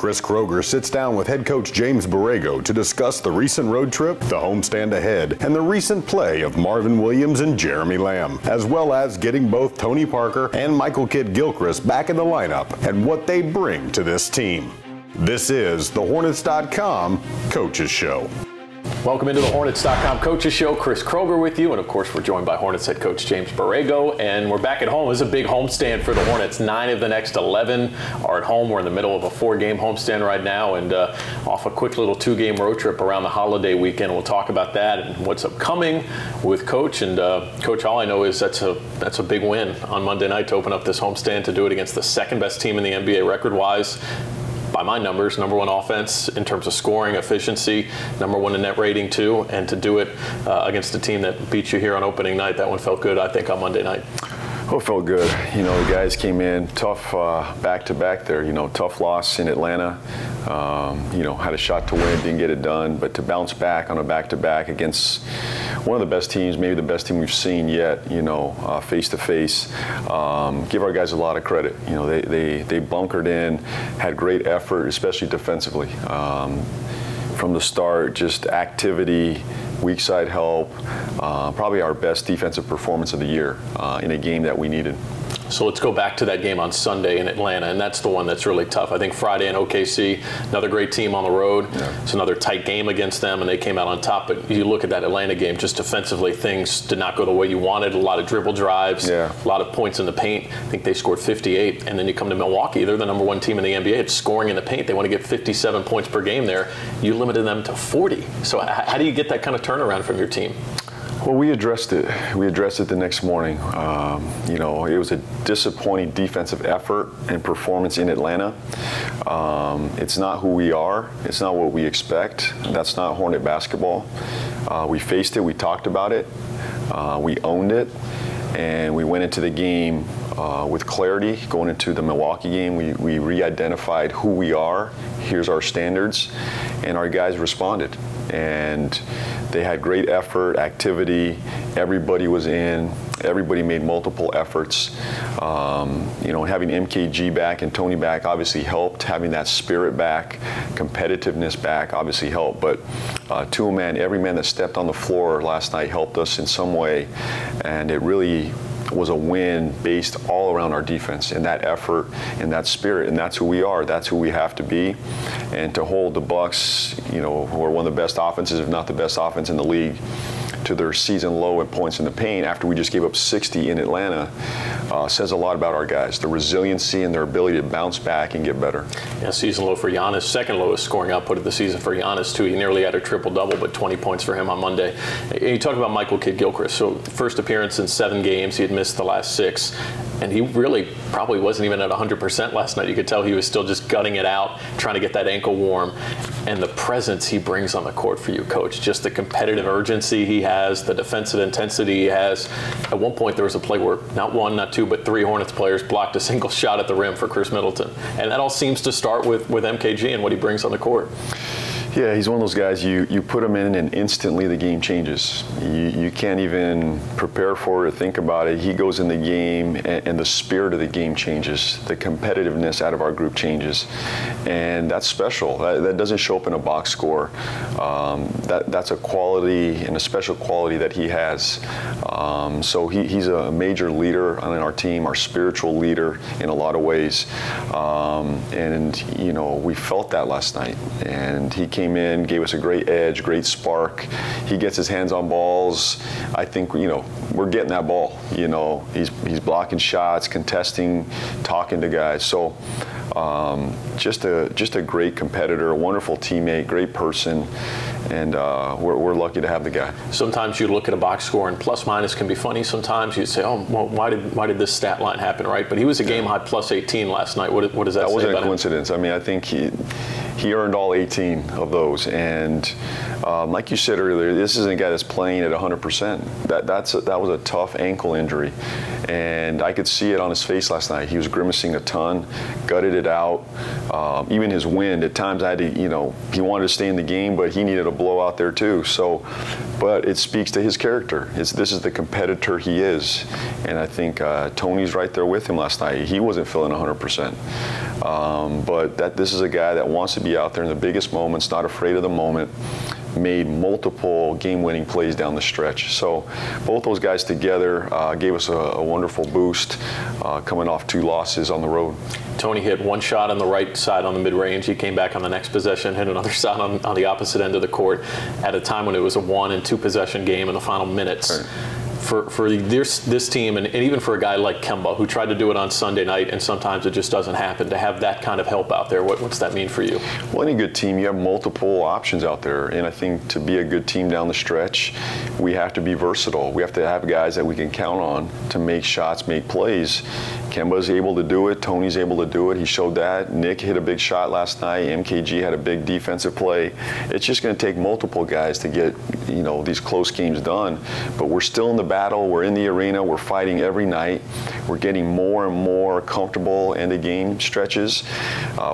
Chris Kroger sits down with head coach James Borrego to discuss the recent road trip, the homestand ahead, and the recent play of Marvin Williams and Jeremy Lamb, as well as getting both Tony Parker and Michael Kidd-Gilchrist back in the lineup and what they bring to this team. This is the Hornets.com Coaches Show. Welcome into the Hornets.com Coaches Show. Chris Kroger with you, and of course we're joined by Hornets head coach James Borrego, and we're back at home. This is a big homestand for the Hornets. 9 of the next 11 are at home. We're in the middle of a 4-game homestand right now, and off a quick little 2-game road trip around the holiday weekend. We'll talk about that and what's upcoming with Coach. And Coach, all I know is that's a big win on Monday night to open up this homestand, to do it against the second best team in the NBA record-wise. By my numbers, #1 offense in terms of scoring efficiency, #1 in net rating too, and to do it against a team that beat you here on opening night, that one felt good, I think, on Monday night. Oh, it felt good. You know, the guys came in tough back-to-back there. You know, tough loss in Atlanta. You know, had a shot to win, didn't get it done, but to bounce back on a back-to-back against one of the best teams, maybe the best team we've seen yet, you know, face-to-face. Give our guys a lot of credit. You know, they bunkered in, had great effort, especially defensively. From the start, just activity, weak side help, probably our best defensive performance of the year in a game that we needed. So let's go back to that game on Sunday in Atlanta, and that's the one that's really tough. I think Friday in OKC, another great team on the road. Yeah. It's another tight game against them, and they came out on top. But you look at that Atlanta game, just defensively, things did not go the way you wanted. A lot of dribble drives, a lot of points in the paint. I think they scored 58. And then you come to Milwaukee, they're the #1 team in the NBA. It's scoring in the paint. They want to get 57 points per game there. You limited them to 40. So how do you get that kind of turnaround from your team? Well, we addressed it. We addressed it the next morning. You know, it was a disappointing defensive effort and performance in Atlanta. It's not who we are. It's not what we expect. That's not Hornet basketball. We faced it. We talked about it. We owned it. And we went into the game with clarity. Going into the Milwaukee game, we re-identified who we are. Here's our standards. And our guys responded. And they had great effort, activity. Everybody was in. Everybody made multiple efforts. You know, having MKG back and Tony back obviously helped. Having that spirit back, competitiveness back obviously helped. But two-man, every man that stepped on the floor last night helped us in some way. And it really was a win based all around our defense and that effort and that spirit, and that's who we are. That's who we have to be. And to hold the Bucks, you know, who are one of the best offenses, if not the best offense in the league, to their season low in points in the paint after we just gave up 60 in Atlanta, says a lot about our guys, the resiliency and their ability to bounce back and get better. Yeah, season low for Giannis, second lowest scoring output of the season for Giannis too. He nearly had a triple-double, but 20 points for him on Monday. And you talk about Michael Kidd-Gilchrist. So first appearance in 7 games, he had missed the last 6. And he really probably wasn't even at 100% last night. You could tell he was still just gutting it out, trying to get that ankle warm. And the presence he brings on the court for you, Coach, just the competitive urgency he has, the defensive intensity he has. At one point, there was a play where not 1, not 2, but 3 Hornets players blocked a single shot at the rim for Chris Middleton. And that all seems to start with MKG and what he brings on the court. Yeah, he's one of those guys, you put him in and instantly the game changes. You can't even prepare for it or think about it. He goes in the game and the spirit of the game changes. The competitiveness out of our group changes. And that's special. That doesn't show up in a box score. That's a quality and a special quality that he has. So he's a major leader on our team, our spiritual leader in a lot of ways. And, you know, we felt that last night. And he came in, gave us a great edge, great spark. He gets his hands on balls. I think, you know, we're getting that ball. You know, he's blocking shots, contesting, talking to guys. So just a great competitor, a wonderful teammate, great person, and we're lucky to have the guy. Sometimes you look at a box score and plus minus can be funny. Sometimes you say, oh, well, why did this stat line happen, right? But he was a game high plus 18 last night. What does that say about him? That wasn't a coincidence. I mean, I think he earned all 18 of those. And like you said earlier, this isn't a guy that's playing at 100%. That was a tough ankle injury. And I could see it on his face last night. He was grimacing a ton, gutted it out. Even his wind, at times I had to, you know, he wanted to stay in the game, but he needed a blowout there too. So, but it speaks to his character. This is the competitor he is. And I think Tony's right there with him last night. He wasn't feeling 100%. But this is a guy that wants to be out there in the biggest moments, not afraid of the moment, made multiple game-winning plays down the stretch. So both those guys together gave us a wonderful boost coming off 2 losses on the road. Tony hit one shot on the right side on the mid-range. He came back on the next possession, hit another shot on the opposite end of the court at a time when it was a 1- and 2-possession game in the final minutes. Right. For this team, and even for a guy like Kemba, who tried to do it on Sunday night, and sometimes it just doesn't happen, to have that kind of help out there, what's that mean for you? Well, any good team, you have multiple options out there, and I think to be a good team down the stretch, we have to be versatile. We have to have guys that we can count on to make shots, make plays. Kemba's able to do it. Tony's able to do it. He showed that. Nick hit a big shot last night. MKG had a big defensive play. It's just going to take multiple guys to get, these close games done. But we're still in the battle. We're in the arena. We're fighting every night. We're getting more and more comfortable in the game stretches.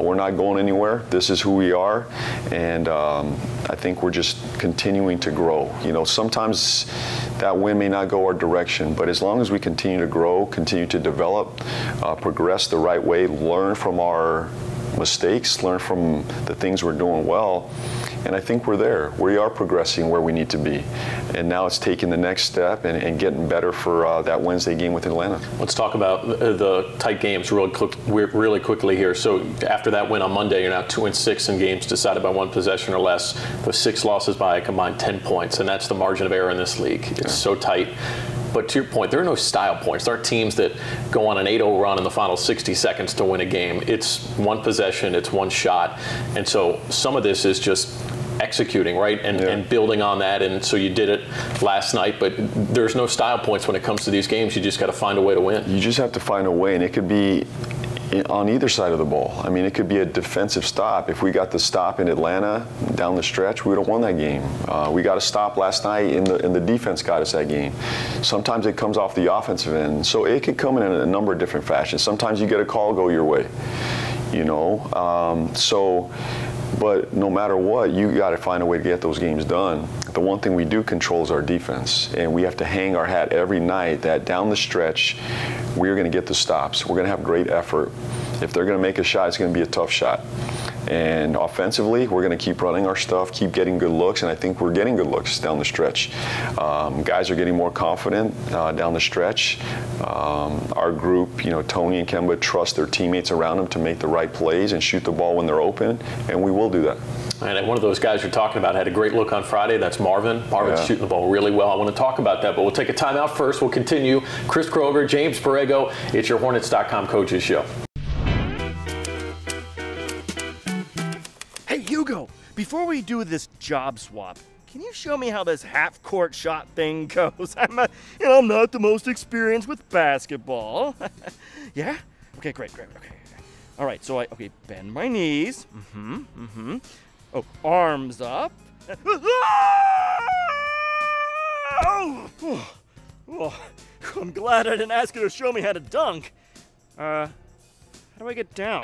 We're not going anywhere. This is who we are. And I think we're just continuing to grow. Sometimes that win may not go our direction, but as long as we continue to grow, continue to develop, progress the right way, learn from our mistakes, learn from the things we're doing well, and I think we're there. We are progressing where we need to be. And now it's taking the next step and getting better for that Wednesday game with Atlanta. Let's talk about the tight games really quickly here. So after that win on Monday, you're now 2-6 in games decided by 1 possession or less. Those 6 losses by a combined 10 points, and that's the margin of error in this league. It's so tight. But to your point, there are no style points. There are teams that go on an 8-0 run in the final 60 seconds to win a game. It's 1 possession, it's 1 shot. And so some of this is just executing, right, and building on that. And so you did it last night, but there's no style points when it comes to these games. You just got to find a way to win. You just have to find a way, and it could be on either side of the ball. I mean, it could be a defensive stop. If we got the stop in Atlanta down the stretch, we would have won that game. We got a stop last night, and the defense got us that game. Sometimes it comes off the offensive end. So it could come in a number of different fashions. Sometimes you get a call go your way, but no matter what, you got to find a way to get those games done. The one thing we do control is our defense, and we have to hang our hat every night that down the stretch, we're going to get the stops. We're going to have great effort. If they're going to make a shot, it's going to be a tough shot. And offensively, we're going to keep running our stuff, keep getting good looks, and I think we're getting good looks down the stretch. Guys are getting more confident down the stretch. Our group, Tony and Kemba trust their teammates around them to make the right plays and shoot the ball when they're open, and we will do that. And one of those guys you're talking about had a great look on Friday. That's Marvin. Marvin's shooting the ball really well. I want to talk about that, but we'll take a timeout first. We'll continue. Chris Kroger, James Borrego. It's your Hornets.com Coaches Show. Hey, Hugo, before we do this job swap, can you show me how this half-court shot thing goes? I'm not the most experienced with basketball. Yeah? Okay, great. Okay. All right, so I bend my knees. Oh, arms up. Oh, I'm glad I didn't ask you to show me how to dunk. How do I get down?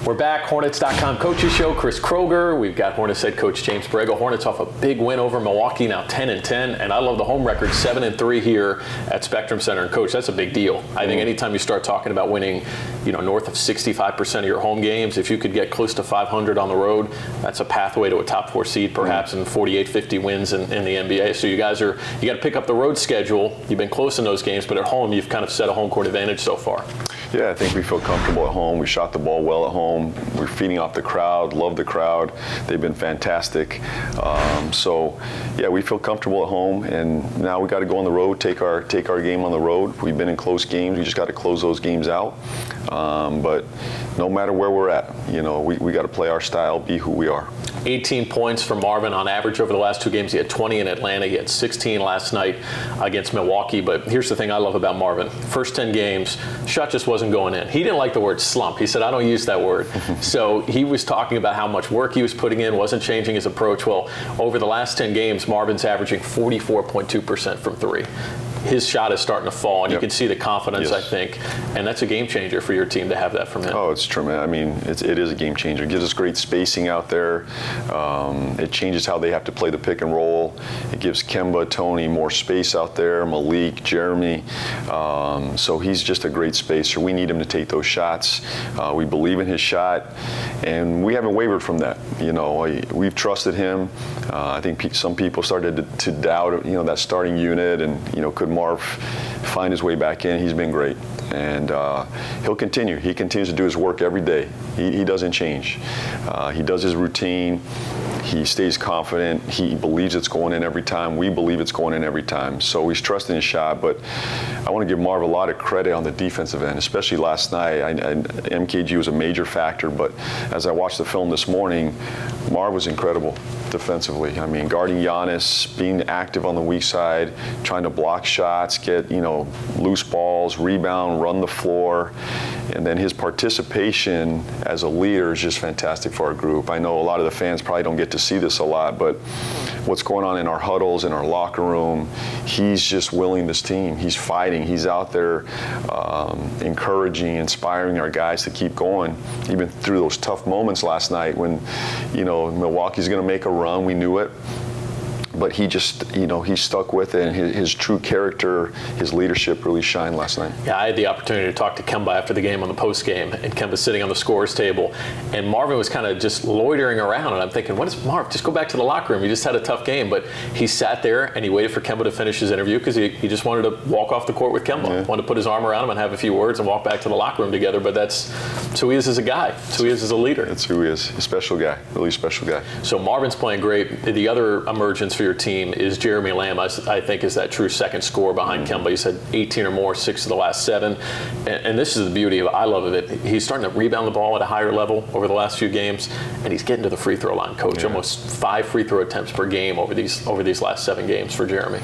We're back, Hornets.com Coaches Show. Chris Kroger. We've got Hornets head coach James Borrego. Hornets off a big win over Milwaukee, now 10-10, and I love the home record, 7-3 here at Spectrum Center. And Coach, that's a big deal. I think anytime you start talking about winning, north of 65% of your home games, if you could get close to 500 on the road, that's a pathway to a top 4 seed, perhaps, and 48-50 wins in the NBA. So you got to pick up the road schedule. You've been close in those games, but at home, you've kind of set a home court advantage so far. Yeah, I think we feel comfortable at home. We shot the ball well at home. We're feeding off the crowd, love the crowd. They've been fantastic. We feel comfortable at home, and now we got to go on the road, take our game on the road. We've been in close games. We just got to close those games out. But no matter where we're at, we got to play our style, be who we are. 18 points for Marvin on average over the last 2 games. He had 20 in Atlanta. He had 16 last night against Milwaukee. But here's the thing I love about Marvin. First 10 games, shot just wasn't going in. He didn't like the word slump. He said, I don't use that word. So he was talking about how much work he was putting in, wasn't changing his approach. Well, over the last 10 games, Marvin's averaging 44.2% from 3. his shot is starting to fall, and you can see the confidence, Yes. I think, and that's a game changer for your team to have that from him. Oh, it's tremendous. I mean, it is a game changer. It gives us great spacing out there. It changes how they have to play the pick and roll. It gives Kemba, Tony more space out there, Malik, Jeremy. So he's just a great spacer. We need him to take those shots. We believe in his shot, and we haven't wavered from that. You know, we've trusted him. I think some people started to doubt, you know, that starting unit, and, you know, could Marv find his way back in? He's been great, and he'll continue. He continues to do his work every day. He doesn't change. He does his routine. He stays confident. He believes it's going in every time. We believe it's going in every time. So he's trusting his shot. But I want to give Marv a lot of credit on the defensive end, especially last night. MKG was a major factor. But as I watched the film this morning, Marv was incredible defensively. I mean, guarding Giannis, being active on the weak side, trying to block shots, get, you know, loose balls, rebound, run the floor. And then his participation as a leader is just fantastic for our group. I know a lot of the fans probably don't get to see this a lot, but what's going on in our huddles, in our locker room, he's just willing this team. He's fighting. He's out there encouraging, inspiring our guys to keep going, even through those tough moments last night when, you know, Milwaukee's going to make a run. We knew it. But he just, you know, he stuck with it, and his true character, his leadership really shined last night. Yeah, I had the opportunity to talk to Kemba after the game on the post game, and Kemba's sitting on the scorer's table, and Marvin was kind of just loitering around, and I'm thinking, what is Marv? Just go back to the locker room. You just had a tough game. But he sat there and he waited for Kemba to finish his interview because he just wanted to walk off the court with Kemba, wanted to put his arm around him and have a few words and walk back to the locker room together. But that's who he is as a guy. That's who he is as a leader. That's who he is. A special guy, really special guy. So Marvin's playing great. The other emergence for your team is Jeremy Lamb, I think, is that true second scorer behind Kemba. He said 18 or more, 6 of the last 7. And this is the beauty of it. I love it. He's starting to rebound the ball at a higher level over the last few games, and he's getting to the free throw line, Coach. Almost 5 free throw attempts per game over these last 7 games for Jeremy.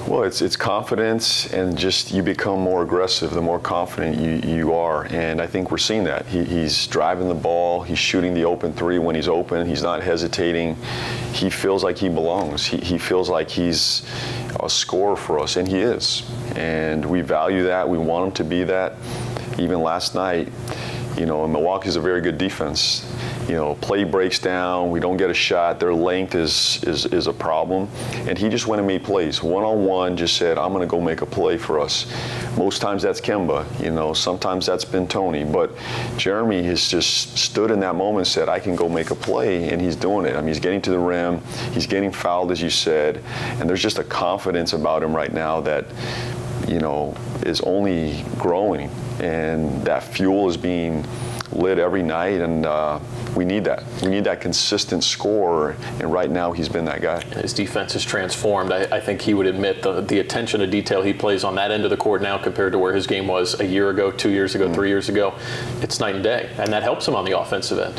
Well, it's confidence, and just you become more aggressive the more confident you are, and I think we're seeing that. He's driving the ball, he's shooting the open 3 when he's open, he's not hesitating. He feels like he belongs. He feels like he's a scorer for us, and he is. And we value that. We want him to be that. Even last night, you know, Milwaukee's a very good defense. You know, play breaks down, we don't get a shot, their length is a problem. And he just went and made plays. One-on-one, just said, I'm going to go make a play for us. Most times that's Kemba, you know, sometimes that's been Tony. But Jeremy has just stood in that moment and said, I can go make a play, and he's doing it. I mean, he's getting to the rim, he's getting fouled, as you said, and there's just a confidence about him right now that, you know, is only growing. And that fuel is being lit every night, and we need that. We need that consistent scorer, and right now he's been that guy. His defense is transformed. I think he would admit the attention to detail he plays on that end of the court now compared to where his game was a year ago, 2 years ago, 3 years ago. It's night and day, and that helps him on the offensive end.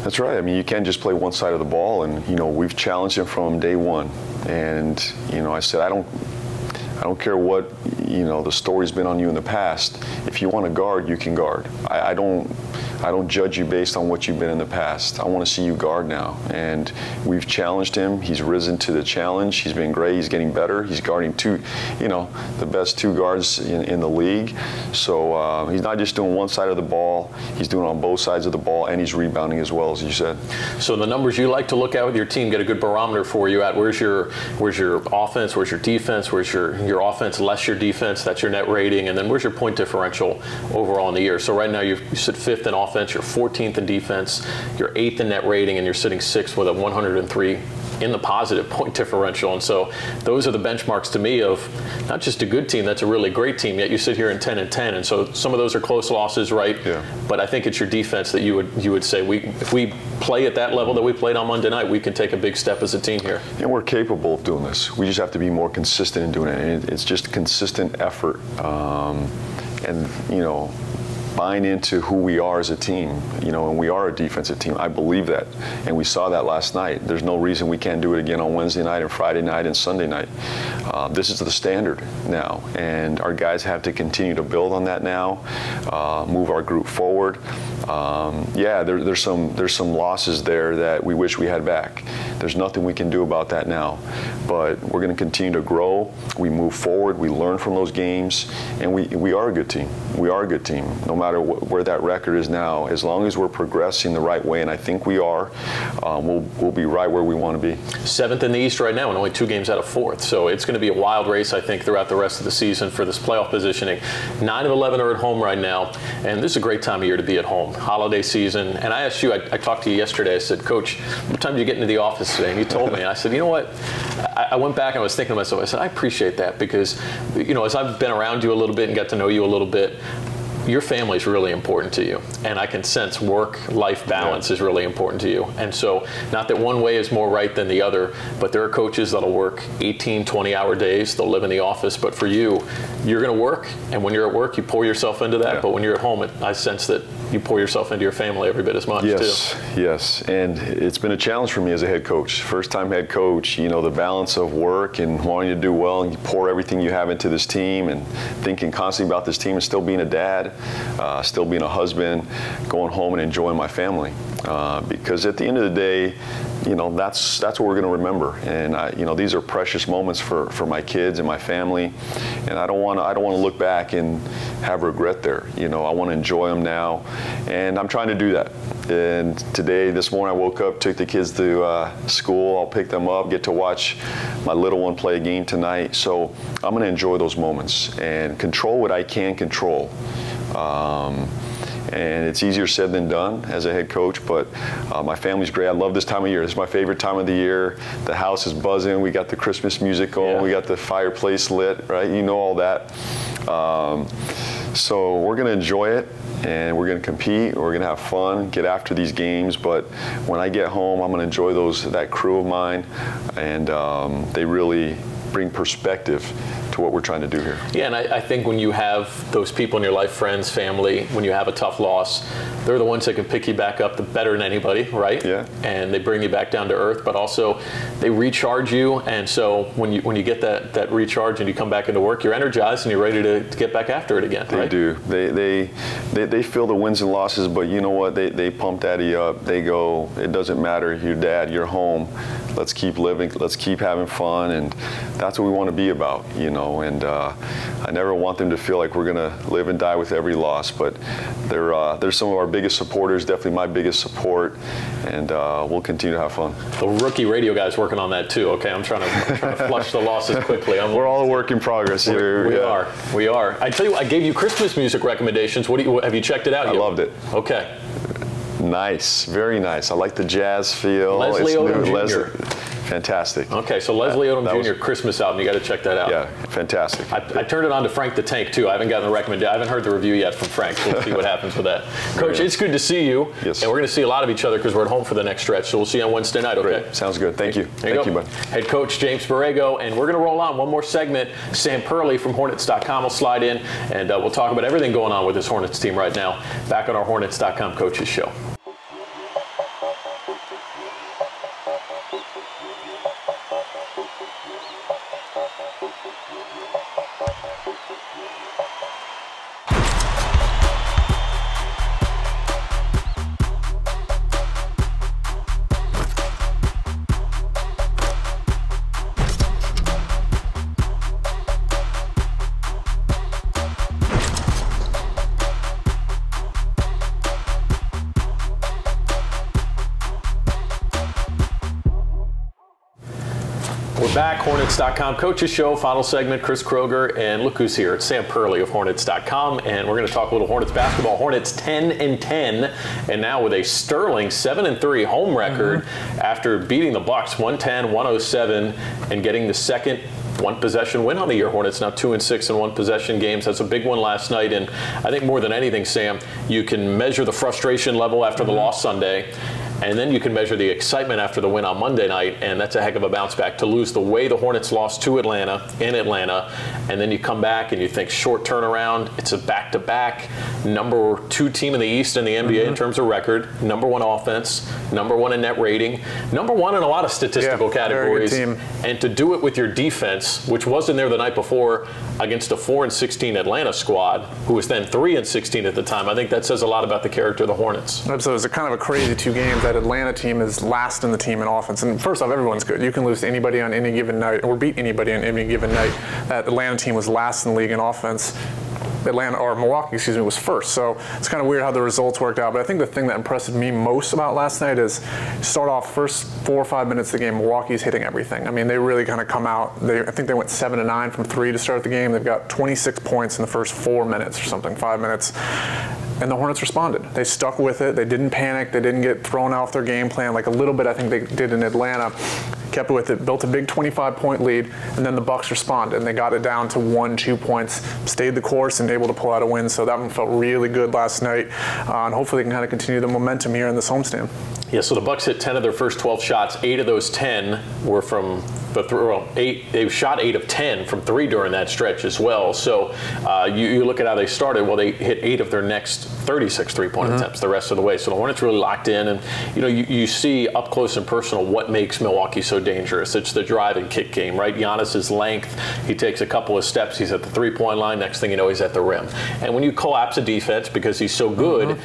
That's right. I mean, you can't just play one side of the ball, and, you know, we've challenged him from day one. And, you know, I said, I don't care what, you know, the story's been on you in the past. If you want to guard, you can guard. I don't judge you based on what you've been in the past. I want to see you guard now. And we've challenged him. He's risen to the challenge. He's been great. He's getting better. He's guarding the best 2 guards in the league. So he's not just doing one side of the ball. He's doing it on both sides of the ball, and he's rebounding as well, as you said. So the numbers you like to look at with your team get a good barometer for you at where's your offense, where's your defense, where's your offense less your defense, that's your net rating, and then where's your point differential overall in the year. So right now you sit 5th in offense, you're 14th in defense, you're 8th in net rating, and you're sitting 6th with a 103 in the positive point differential. And so those are the benchmarks to me of not just a good team, that's a really great team, yet you sit here in 10-10. And so some of those are close losses, right? Yeah. But I think it's your defense that you would say, if we play at that level that we played on Monday night, we can take a big step as a team here. And we're capable of doing this. We just have to be more consistent in doing it. And it's just consistent effort. And, you know, buying into who we are as a team, you know, and we are a defensive team. I believe that, and we saw that last night. There's no reason we can't do it again on Wednesday night and Friday night and Sunday night. This is the standard now, and our guys have to continue to build on that now, move our group forward. Yeah, there's some losses there that we wish we had back. There's nothing we can do about that now, but we're going to continue to grow. We move forward. We learn from those games, and we are a good team. We are a good team, no matter where that record is now. As long as we're progressing the right way, and I think we are, we'll be right where we want to be. 7th in the East right now, and only 2 games out of 4th. So it's going to be a wild race, I think, throughout the rest of the season for this playoff positioning. 9 of 11 are at home right now, and this is a great time of year to be at home. Holiday season, and I asked you, I talked to you yesterday. I said, Coach, what time do you get into the office today? And you told me. And I said, you know what? I went back and I was thinking to myself, I said, I appreciate that because, you know, as I've been around you a little bit and got to know you a little bit, your family is really important to you, and I can sense work-life balance is really important to you. And so, not that one way is more right than the other, but there are coaches that'll work 18, 20-hour days. They'll live in the office, but for you, you're going to work, and when you're at work, you pour yourself into that. But when you're at home, I sense that you pour yourself into your family every bit as much, too. Yes, and it's been a challenge for me as a head coach. First-time head coach, you know, the balance of work and wanting to do well, and you pour everything you have into this team and thinking constantly about this team and still being a dad. Still being a husband, going home and enjoying my family. Because at the end of the day, you know, that's what we're going to remember. And you know, these are precious moments for my kids and my family. And I don't want to look back and have regret there. You know, I want to enjoy them now, and I'm trying to do that. And this morning I woke up, took the kids to school. I'll pick them up, get to watch my little one play a game tonight. So I'm going to enjoy those moments and control what I can control. And it's easier said than done as a head coach, but my family's great. I love this time of year. This is my favorite time of the year. The house is buzzing. We got the Christmas music going. Yeah. We got the fireplace lit, right? You know all that. So we're going to enjoy it, and we're going to compete. We're going to have fun, get after these games. But when I get home, I'm going to enjoy that crew of mine, and they really bring perspective to what we're trying to do here. Yeah, and I think when you have those people in your life, friends, family, when you have a tough loss, they're the ones that can pick you back up better than anybody, right? Yeah. And they bring you back down to earth, but also they recharge you. And so when you get that recharge and you come back into work, you're energized and you're ready to get back after it again. They do. They feel the wins and losses, but you know what? They pump daddy up. They go, it doesn't matter. You're dad. You're home. Let's keep living. Let's keep having fun, and that's what we want to be about, you know. And I never want them to feel like we're going to live and die with every loss, but they're some of our biggest supporters, definitely my biggest support, and we'll continue to have fun. The rookie radio guy's working on that too. Okay, I'm trying to flush the losses quickly. We're all a work in progress here. We are. I tell you what, I gave you Christmas music recommendations. Have you checked it out yet? I loved it. Okay. Nice, very nice. I like the jazz feel. Leslie Odom Jr. Fantastic. Okay, so Leslie Odom Jr. Christmas album, you got to check that out. Yeah, fantastic. I turned it on to Frank the Tank too. I haven't gotten the recommendation. I haven't heard the review yet from Frank, so we'll see what happens with that. Coach, it's good to see you. Yes. And we're going to see a lot of each other because we're at home for the next stretch. So we'll see you on Wednesday night. Okay. Great. Sounds good. Thank you. Thank you, bud. Head coach James Borrego, and we're going to roll on one more segment. Sam Perley from Hornets.com will slide in, and we'll talk about everything going on with this Hornets team right now. Back on our Hornets.com coaches show. We're back, Hornets.com coaches show, final segment, Chris Kroger, and look who's here. It's Sam Perley of Hornets.com, and we're going to talk a little Hornets basketball. Hornets 10-10, and now with a sterling 7-3 home record after beating the Bucks 110-107 and getting the second one-possession win on the year. Hornets now 2-6 in one-possession games. That's a big one last night, and I think more than anything, Sam, you can measure the frustration level after the loss Sunday. and then you can measure the excitement after the win on Monday night, and that's a heck of a bounce back. To lose the way the Hornets lost to Atlanta, in Atlanta, and then you come back and you think short turnaround, it's a back-to-back, number 2 team in the East in the NBA in terms of record, number 1 offense, number 1 in net rating, number 1 in a lot of statistical categories, and to do it with your defense, which wasn't there the night before against a 4-16 Atlanta squad, who was then 3-16 at the time. I think that says a lot about the character of the Hornets. Absolutely. It's a kind of a crazy 2 games. That Atlanta team is last in the team in offense. And first off, everyone's good. You can lose to anybody on any given night or beat anybody on any given night. That Atlanta team was last in the league in offense. Milwaukee, was first. So it's kind of weird how the results worked out. But I think the thing that impressed me most about last night is start off first 4 or 5 minutes of the game, Milwaukee's hitting everything. I mean, they really kind of come out. I think they went 7-9 from 3 to start the game. They've got 26 points in the first 4 minutes or something, 5 minutes. And the Hornets responded. They stuck with it. They didn't panic. They didn't get thrown off their game plan like a little bit I think they did in Atlanta. Kept with it, built a big 25-point lead, and then the Bucks responded, and they got it down to 1-2 points, stayed the course, and able to pull out a win. So that one felt really good last night, and hopefully they can kind of continue the momentum here in this homestand. Yeah, so the Bucks hit 10 of their first 12 shots. 8 of those 10 were from they shot 8 of 10 from 3 during that stretch as well. So you look at how they started. Well, they hit 8 of their next 36 three-point attempts the rest of the way. So the Hornets really locked in, and you see up close and personal what makes Milwaukee so dangerous. It's the drive and kick game, right? Giannis's length. He takes a couple of steps. He's at the three-point line. Next thing you know, he's at the rim. And when you collapse a defense because he's so good,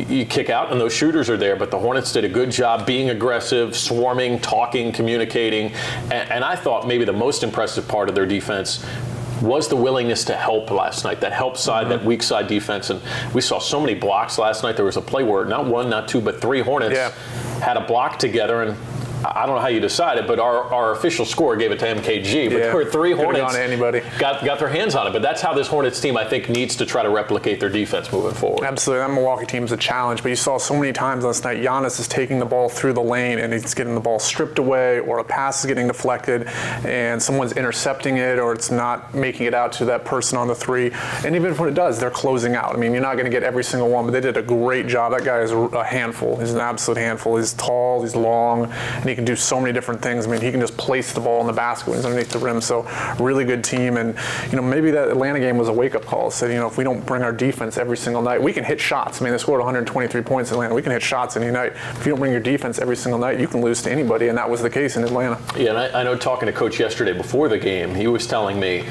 you kick out and those shooters are there. But the Hornets did a good job being aggressive, swarming, talking, communicating. And I thought maybe the most impressive part of their defense was the willingness to help last night, that help side, that weak side defense. And we saw so many blocks last night. There was a play where not 1, not 2, but 3 Hornets had a block together, and I don't know how you decided, but our official score gave it to MKG. But there were 3 Hornets got their hands on it. But that's how this Hornets team, I think, needs to try to replicate their defense moving forward. Absolutely. That Milwaukee team is a challenge. But you saw so many times last night, Giannis is taking the ball through the lane, and he's getting the ball stripped away, or a pass is getting deflected, and someone's intercepting it, or it's not making it out to that person on the 3. And even when it does, they're closing out. I mean, you're not going to get every single one, but they did a great job. That guy is a handful. He's an absolute handful. He's tall, he's long, and he can do so many different things. I mean, he can just place the ball in the basket when he's underneath the rim. So really good team. And, maybe that Atlanta game was a wake-up call. Said, if we don't bring our defense every single night, we can hit shots. I mean, they scored 123 points in Atlanta. We can hit shots any night. If you don't bring your defense every single night, you can lose to anybody. And that was the case in Atlanta. Yeah, and I know talking to Coach yesterday before the game, he was telling me,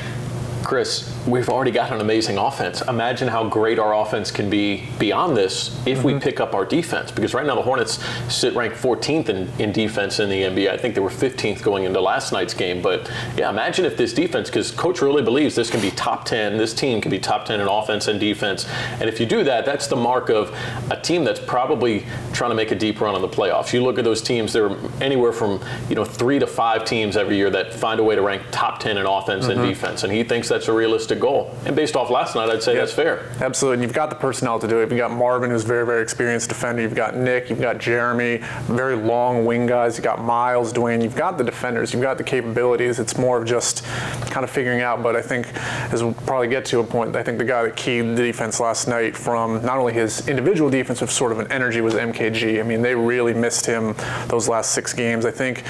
Chris, we've already got an amazing offense. Imagine how great our offense can be beyond this if we pick up our defense. Because right now the Hornets sit ranked 14th in defense in the NBA. I think they were 15th going into last night's game. But yeah, imagine if this defense, because Coach really believes this can be top 10. This team can be top 10 in offense and defense. And if you do that, that's the mark of a team that's probably trying to make a deep run in the playoffs. You look at those teams, they're anywhere from 3 to 5 teams every year that find a way to rank top 10 in offense and defense. And he thinks that's a realistic goal. And based off last night, I'd say that's fair. Absolutely. And you've got the personnel to do it. You've got Marvin, who's a very, very experienced defender. You've got Nick. You've got Jeremy, very long wing guys. You've got Miles, Dwayne. You've got the defenders. You've got the capabilities. It's more of just kind of figuring out. But I think, as we'll probably get to a point, I think the guy that keyed the defense last night from not only his individual defense, but sort of an energy was MKG. I mean, they really missed him those last 6 games. I think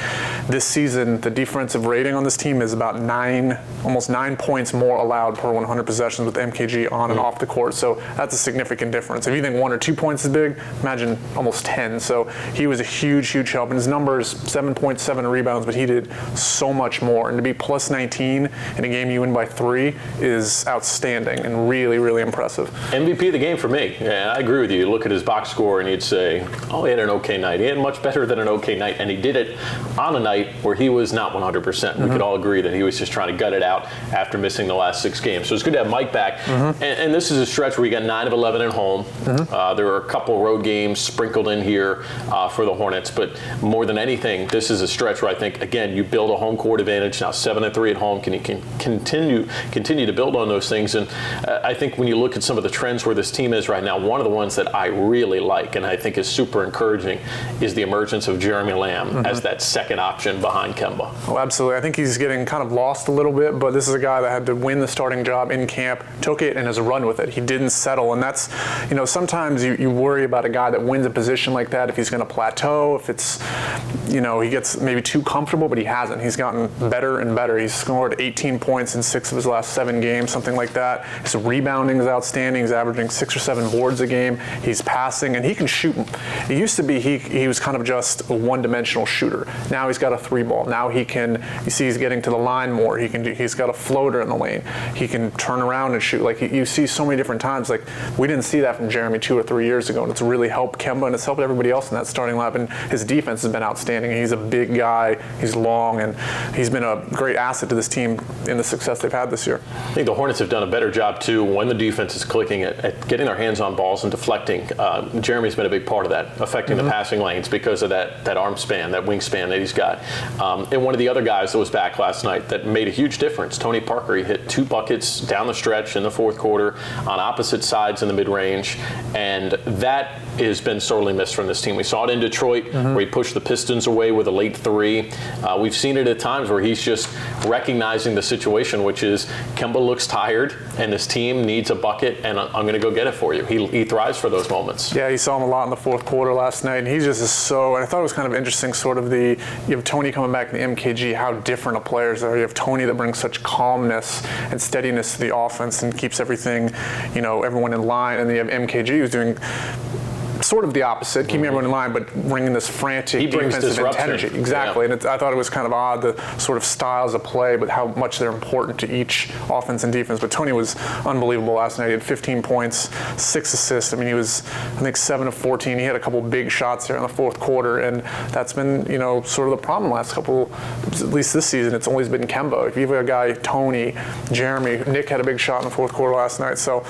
this season, the defensive rating on this team is about almost 9 points more allowed per 100 possessions with MKG on and off the court. So that's a significant difference. If you think 1 or 2 points is big, imagine almost 10. So he was a huge, huge help. And his numbers, 7.7 rebounds, but he did so much more. And to be plus 19 in a game you win by 3 is outstanding and really, really impressive. MVP of the game for me. Yeah, I agree with you. You look at his box score and you'd say, oh, he had an okay night. He had much better than an okay night. And he did it on a night where he was not 100%. We could all agree that he was just trying to gut it out after missing the last 6 games. So it's good to have Mike back. And this is a stretch where we got 9 of 11 at home. There are a couple road games sprinkled in here for the Hornets. But more than anything, this is a stretch where I think, again, you build a home court advantage. Now 7-3 at home. Can you continue to build on those things? And I think when you look at some of the trends where this team is right now, one of the ones that I really like and I think is super encouraging is the emergence of Jeremy Lamb as that second option behind Kemba. Oh, absolutely. I think he's getting kind of lost a little bit, but this is a guy that had to win the starting starting job in camp, took it and has run with it. He didn't settle, and that's, sometimes you worry about a guy that wins a position like that, if he's going to plateau, if it's, he gets maybe too comfortable, but he hasn't. He's gotten better and better. He's scored 18 points in 6 of his last 7 games, something like that. His rebounding is outstanding. He's averaging 6 or 7 boards a game. He's passing, and he can shoot. It used to be he was kind of just a one-dimensional shooter. Now he's got a 3-ball. Now he can, you see he's getting to the line more. He's got a floater in the lane. He can turn around and shoot. Like, you see so many different times. Like, we didn't see that from Jeremy 2 or 3 years ago, and it's really helped Kemba, and it's helped everybody else in that starting lineup. And his defense has been outstanding. He's a big guy. He's long, and he's been a great asset to this team in the success they've had this year. I think the Hornets have done a better job, too, when the defense is clicking at getting their hands on balls and deflecting. Jeremy's been a big part of that, affecting the passing lanes because of that arm span, that wingspan that he's got. And one of the other guys that was back last night that made a huge difference, Tony Parker, he hit 2 buckets down the stretch in the 4th quarter on opposite sides in the mid-range, and that has been sorely missed from this team. We saw it in Detroit where he pushed the Pistons away with a late 3. We've seen it at times where he's just recognizing the situation, which is Kemba looks tired and this team needs a bucket, and I'm going to go get it for you. He thrives for those moments. Yeah, you saw him a lot in the 4th quarter last night, and he just is so, and I thought it was kind of interesting, sort of you have Tony coming back in the MKG, how different a players are. You have Tony that brings such calmness and steadiness to the offense and keeps everything, everyone in line, and then you have MKG who's doing sort of the opposite, keeping everyone in line, but bringing this frantic defensive energy. Exactly, and I thought it was kind of odd, the sort of styles of play, but how much they're important to each offense and defense. But Tony was unbelievable last night. He had 15 points, 6 assists. I mean, he was, I think, 7 of 14. He had a couple big shots there in the 4th quarter, and that's been, sort of the problem last couple, at least this season. It's always been Kemba. If you have a guy, Tony, Jeremy, Nick had a big shot in the 4th quarter last night, so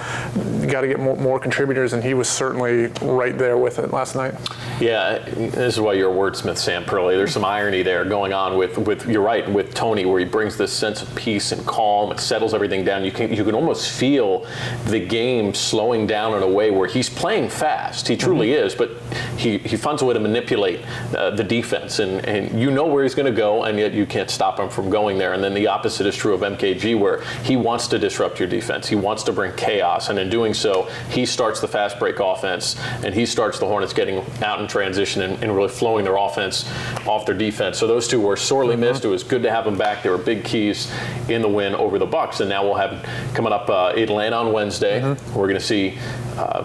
you got to get more contributors, and he was certainly right there with it last night. Yeah, this is why you're a wordsmith, Sam Perley. There's some irony there going on with you're right, with Tony, where he brings this sense of peace and calm and settles everything down. You can almost feel the game slowing down in a way where he's playing fast. He truly is, but he finds a way to manipulate the defense, and you know where he's going to go, and yet you can't stop him from going there. And then the opposite is true of MKG, where he wants to disrupt your defense. He wants to bring chaos, and in doing so, he starts the fast break offense, and he starts the Hornets getting out in transition and really flowing their offense off their defense. So those two were sorely missed. It was good to have them back. They were big keys in the win over the Bucks. And now we'll have coming up Atlanta on Wednesday. We're going to see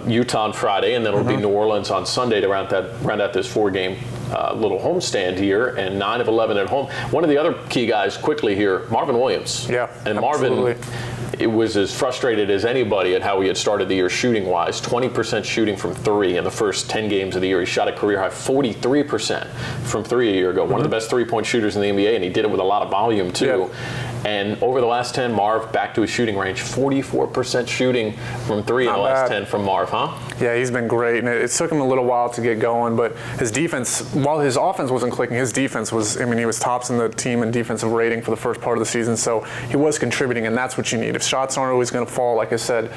Utah on Friday, and then it'll be New Orleans on Sunday to round out this 4-game little homestand here, and 9 of 11 at home. One of the other key guys quickly here, Marvin Williams. Yeah, and absolutely. Marvin, it was as frustrated as anybody at how he had started the year shooting-wise. 20% shooting from 3 in the first 10 games of the year. He shot a career-high 43% from 3 a year ago. One of the best three-point shooters in the NBA, and he did it with a lot of volume, too. Yeah. And over the last 10, Marv back to his shooting range. 44% shooting from 3 in the last 10 from Marv, huh? Yeah, he's been great, and it took him a little while to get going, but his defense, while his offense wasn't clicking, his defense was, I mean, he was tops in the team in defensive rating for the first part of the season, so he was contributing, and that's what you need. If shots aren't always going to fall, like I said,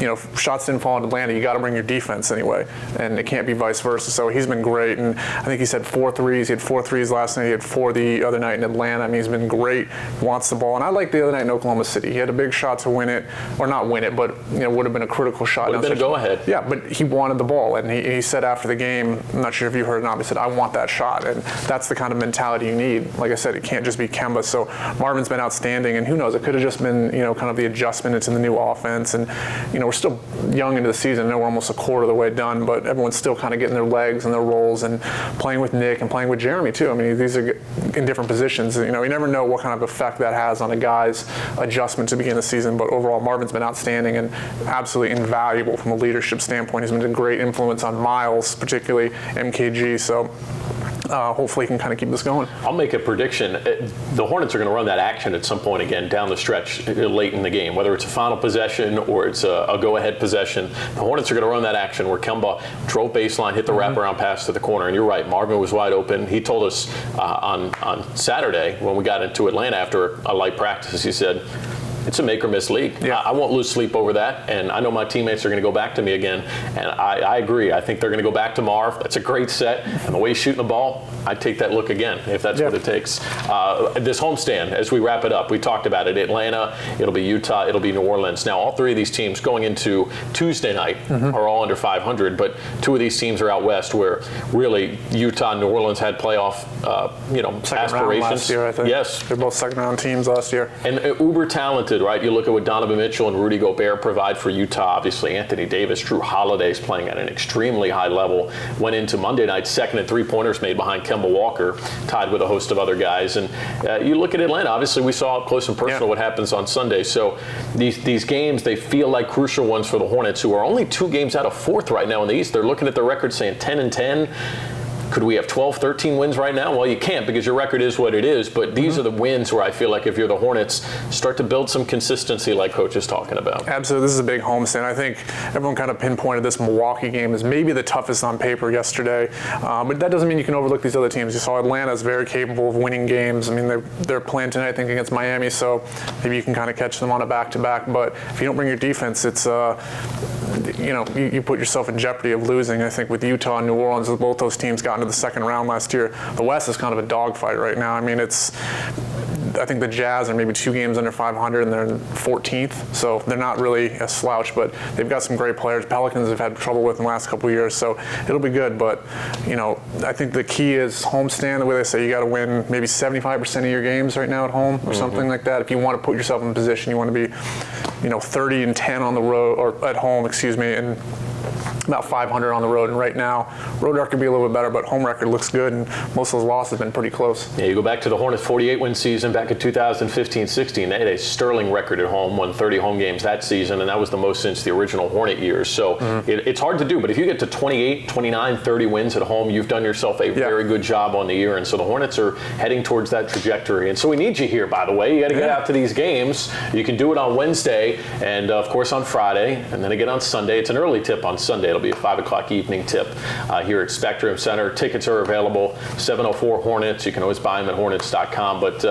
if shots didn't fall in Atlanta, you got to bring your defense anyway, and it can't be vice versa. So he's been great, and I think he said 4 threes. He had 4 threes last night. He had 4 the other night in Atlanta. I mean, he's been great. Wants the ball, and I liked the other night in Oklahoma City. He had a big shot to win it, or not win it, but would have been a critical shot. Would have been a go-ahead. Yeah, but he wanted the ball, and he said after the game, I'm not sure if you heard or not, but he said, I want that shot, and that's the kind of mentality you need. Like I said, it can't just be Kemba. So Marvin's been outstanding, and who knows, it could have just been kind of the adjustment into the new offense, and we're still young into the season. I know we're almost a quarter of the way done, but everyone's still kind of getting their legs and their roles and playing with Nick and playing with Jeremy too. I mean, these are in different positions. You never know what kind of effect that has on a guy's adjustment to begin the season, but overall Marvin's been outstanding and absolutely invaluable from a leadership standpoint. He's been a great influence on Miles, particularly MKG, so hopefully he can kind of keep this going. I'll make a prediction. The Hornets are going to run that action at some point again down the stretch late in the game, whether it's a final possession or it's a go-ahead possession. The Hornets are going to run that action where Kemba drove baseline, hit the wraparound pass to the corner, and you're right, Marvin was wide open. He told us on Saturday when we got into Atlanta after a light practice, he said, it's a make or miss league. Yeah. I won't lose sleep over that, and I know my teammates are going to go back to me again, and I agree. I think they're going to go back to Marv. That's a great set, and the way he's shooting the ball, I'd take that look again if that's what it takes. This homestand, as we wrap it up, we talked about it. Atlanta, it'll be Utah, it'll be New Orleans. Now, all three of these teams going into Tuesday night are all under 500, but two of these teams are out west where really Utah and New Orleans had playoff Second aspirations. round last year, I think. Yes. They're both second round teams last year. And uber talented, right? You look at what Donovan Mitchell and Rudy Gobert provide for Utah. Obviously, Anthony Davis, Drew Holiday's playing at an extremely high level. Went into Monday night second in three-pointers made behind Kemba Walker, tied with a host of other guys. And you look at Atlanta, obviously we saw up close and personal what happens on Sunday. So these games, they feel like crucial ones for the Hornets, who are only 2 games out of 4th right now in the East. They're looking at their record saying 10-10. Could we have 12, 13 wins right now? Well, you can't because your record is what it is, but these are the wins where I feel like if you're the Hornets, start to build some consistency like Coach is talking about. Absolutely. This is a big homestand. I think everyone kind of pinpointed this Milwaukee game as maybe the toughest on paper yesterday, but that doesn't mean you can overlook these other teams. You saw Atlanta is very capable of winning games. I mean, they're playing tonight, I think, against Miami, so maybe you can kind of catch them on a back-to-back, but if you don't bring your defense, it's you put yourself in jeopardy of losing. I think with Utah and New Orleans, both those teams got into the second round last year. The West is kind of a dogfight right now. I mean, I think the Jazz are maybe 2 games under 500 and they're 14th, so they're not really a slouch, but they've got some great players. Pelicans have had trouble with in the last couple of years, so it'll be good, but I think the key is homestand. The way they say you got to win maybe 75% of your games right now at home or something like that. If you want to put yourself in a position, you want to be 30-10 on the road, or at home, and about 500 on the road, and right now road record could be a little bit better, but home record looks good, and most of those losses have been pretty close. Yeah, you go back to the Hornets' 48-win season back in 2015-16. They had a sterling record at home, won 30 home games that season, and that was the most since the original Hornet years. So it's hard to do, but if you get to 28, 29, 30 wins at home, you've done yourself a very good job on the year, and so the Hornets are heading towards that trajectory. And so we need you here, by the way. You got to get out to these games. You can do it on Wednesday, and of course on Friday, and then again on Sunday. It's an early tip on Sunday. It'll be a 5 o'clock evening tip here at Spectrum Center. Tickets are available, 704 Hornets. You can always buy them at Hornets.com. But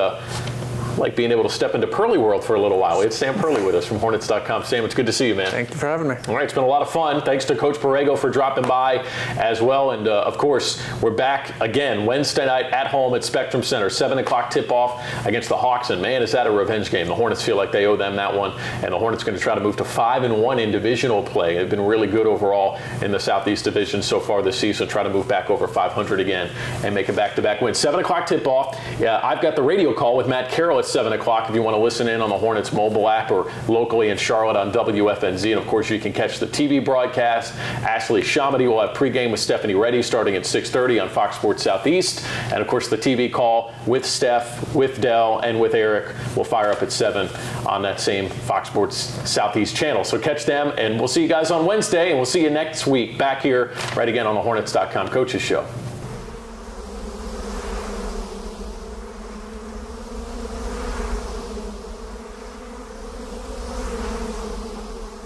like being able to step into Pearly World for a little while. We had Sam Pearly with us from Hornets.com. Sam, it's good to see you, man. Thank you for having me. All right, it's been a lot of fun. Thanks to Coach Borrego for dropping by as well. And, of course, we're back again Wednesday night at home at Spectrum Center. 7 o'clock tip-off against the Hawks. And, man, is that a revenge game. The Hornets feel like they owe them that one. And the Hornets going to try to move to 5-1 in divisional play. They've been really good overall in the Southeast Division so far this season. Try to move back over 500 again and make a back-to-back win. 7 o'clock tip-off. Yeah, I've got the radio call with Matt Carroll at 7 o'clock if you want to listen in on the Hornets mobile app or locally in Charlotte on WFNZ. And, of course, you can catch the TV broadcast. Ashley Shamady will have pregame with Stephanie Reddy starting at 6:30 on Fox Sports Southeast. And, of course, the TV call with Steph, with Dell, and with Eric will fire up at 7 on that same Fox Sports Southeast channel. So catch them, and we'll see you guys on Wednesday, and we'll see you next week back here right again on the Hornets.com Coaches Show.